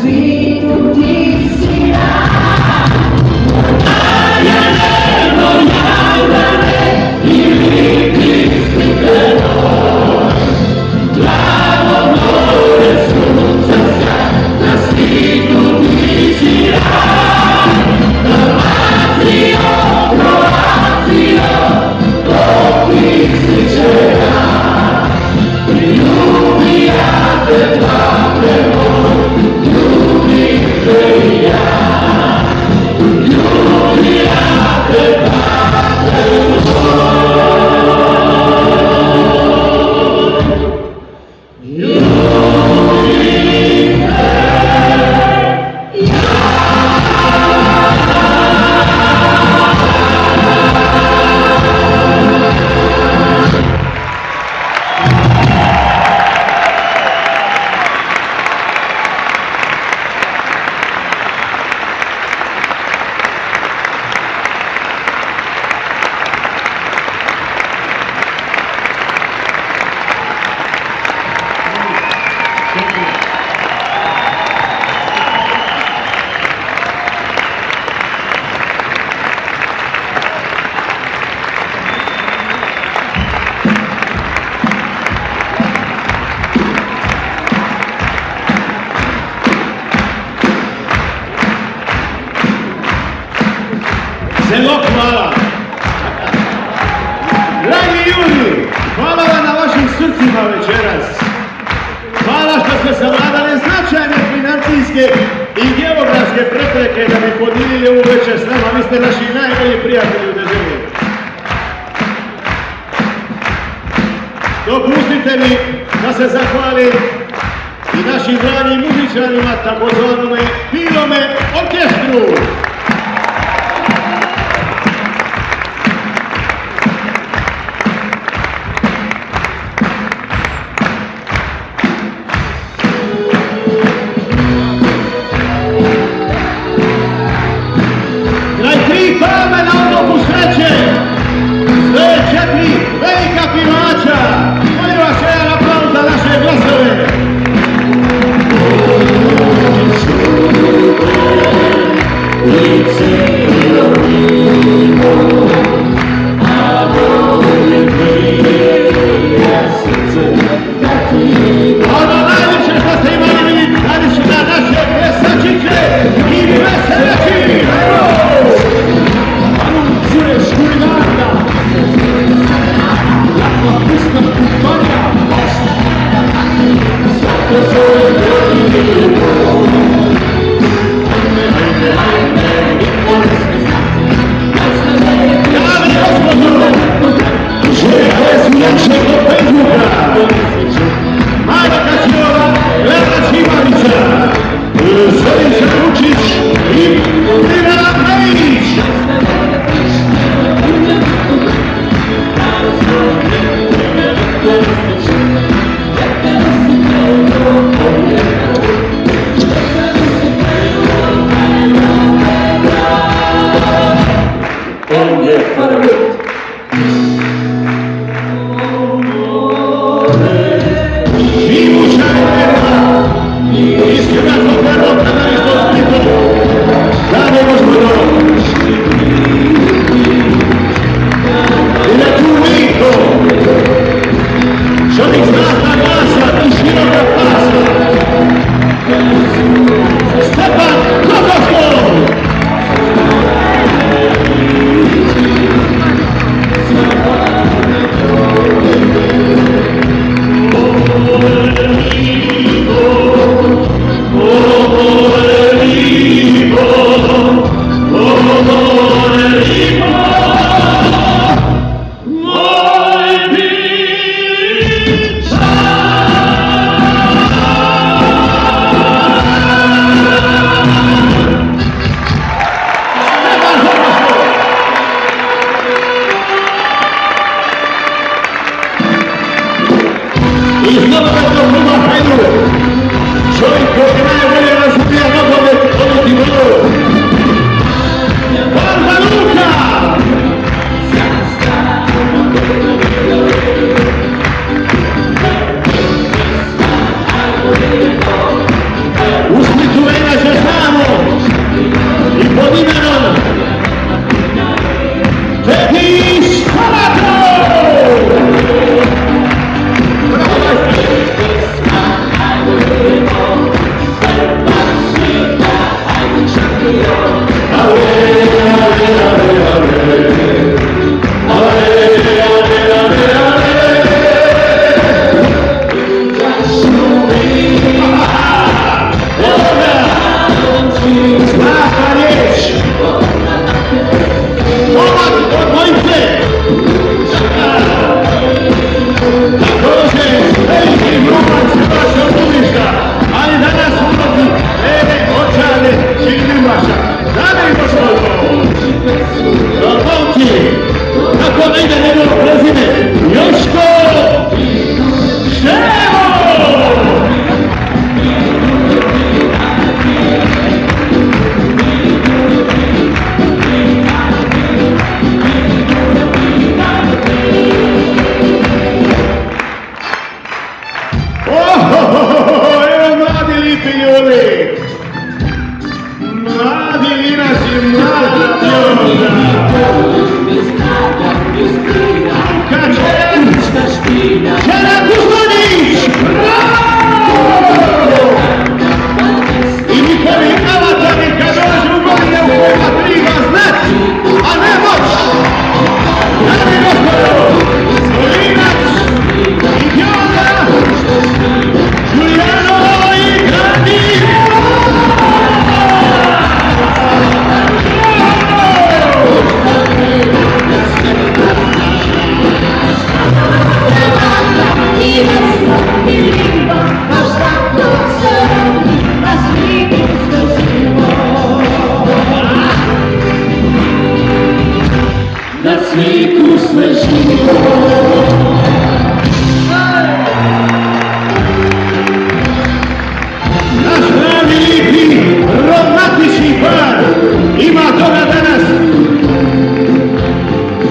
svitu ti si Ajaneno javljane i vidi skripeno Glavo more sunca na svitu ti si Dalmatio, Croatio, topih sličera Ljubijate Pavlevo, ljubite i ja Ljubijate Pavlevo Zelo hvala. Dragi ljudi, hvala vam na vašim srcima večeras. Hvala što ste savladali značajne financijske i geografske prepreke da bi podijelili ovu večer s nama. Vi ste naši najbolji prijatelji u državi. Dopustite mi da se zahvalim i našim dragim muzičarima, takozvanome Pilome orkestru. We lipi, romantični par, ima toga danas.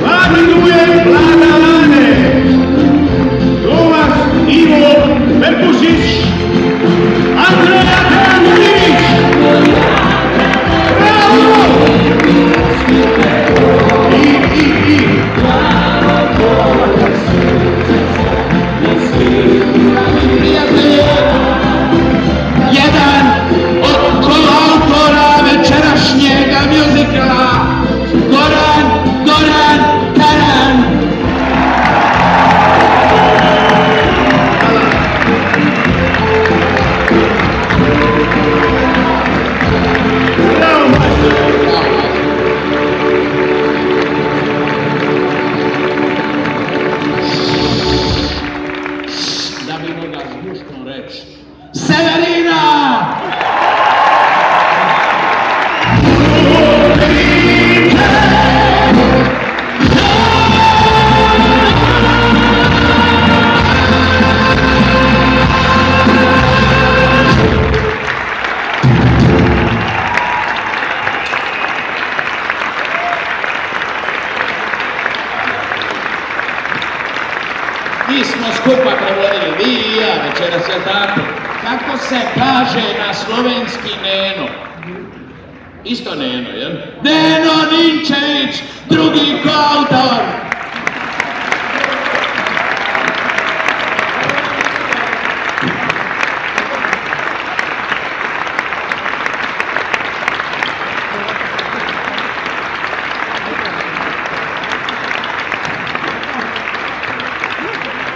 Mladi Duje, Vlada Lane, Tomas Ivo Perkušić, Andreja Kandrić. Bravo! Jedan od koautora večerašnjega mjuzikla, Goran Karan. Bravo, majstor! Da bi mogla zvučno reći. Severina! Mi smo skupa prevodili, vi i ja večeras, je tako? Kako se kaže na slovenski Neno? Isto Neno, jel? Neno Ninčević, drugi koautor!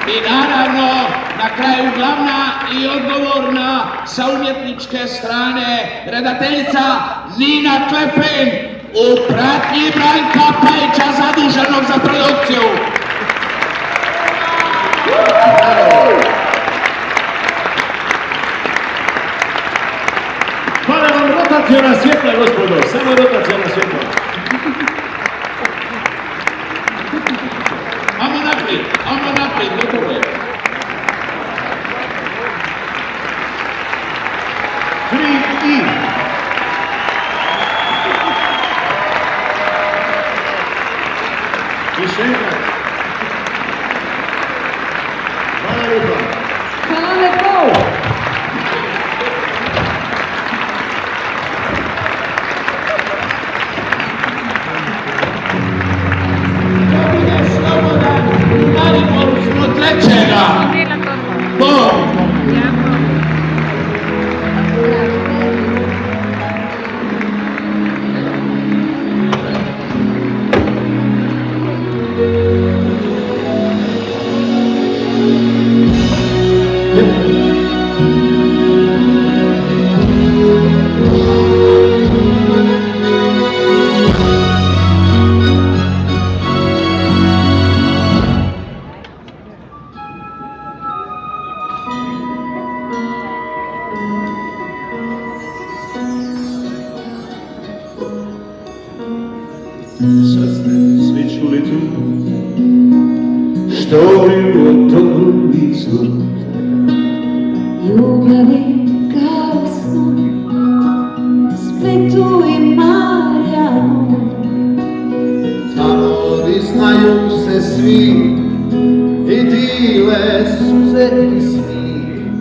I naravno, na kraju glavna i odgovorna sa umjetničke strane redateljica Nina Klepin u pratnji Branka Pajića zaduženog za produkciju. Hvala vam, rotacijona svjetla, gospodo, samo rotacijona svjetla. Amo naprijed, gotovo je. 3 i. Više jedno. Hvala lijepo. Hvala lepo. Maribor smo trećega. Bog. Sad ste svi čuli tu štoriju o Tomicu. Ljubavi kao snu, Splitu i Marjanu. Tamo znaju se svi i dile suze i smije.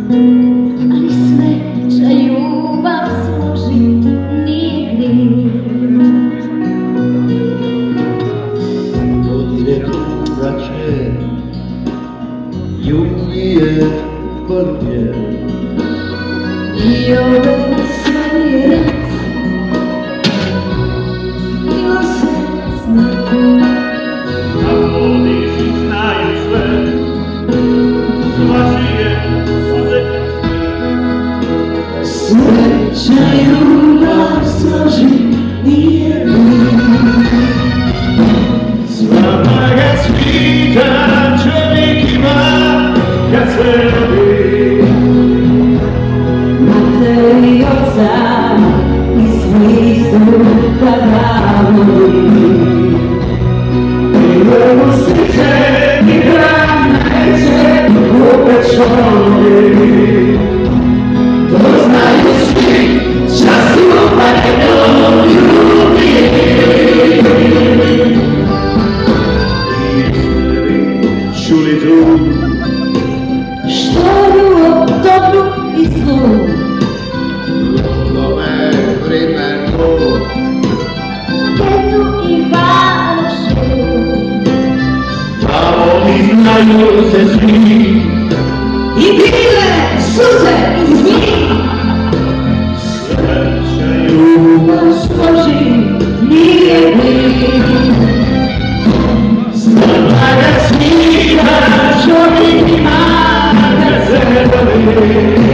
Ali sve ča ljubav složi nije gdje. Godine tuga će Julije podnje. I ove sve rec, bilo se zna. A vodiši znaju sve, svačije suze i smije. Sve ča ljubav složi nije gdje. Svama ga svitan čovjek ima kad se rodi. Mater i oca i smislu padavi. I mogu srce i hran neće opet čovjek. To znaju svi smiju se svi. I bile suze iz njih. Sreća ljubav Složi nije bliv. Strpa ga smika, čovjek ima kad se voli.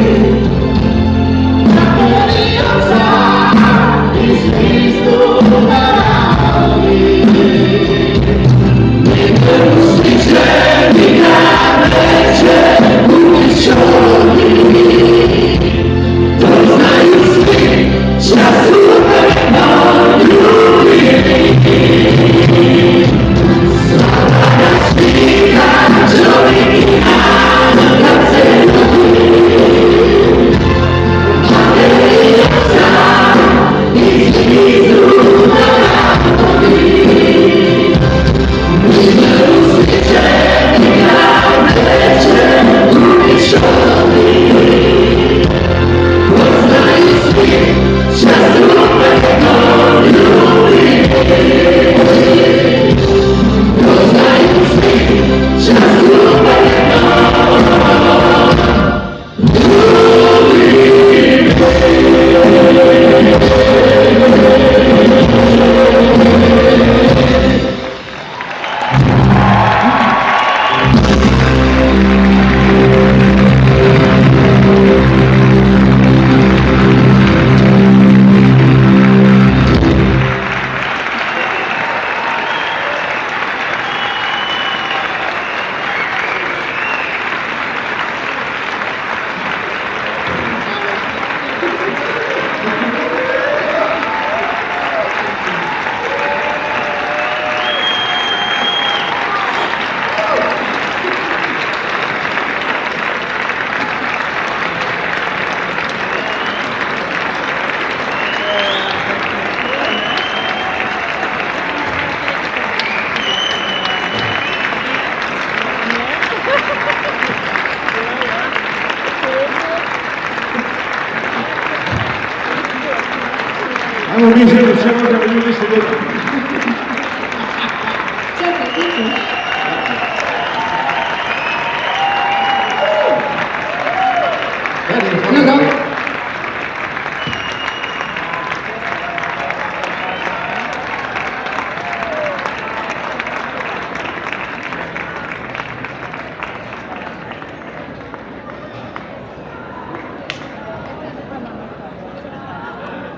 Ajmo mi želi, sve možemo ljudi se dobro.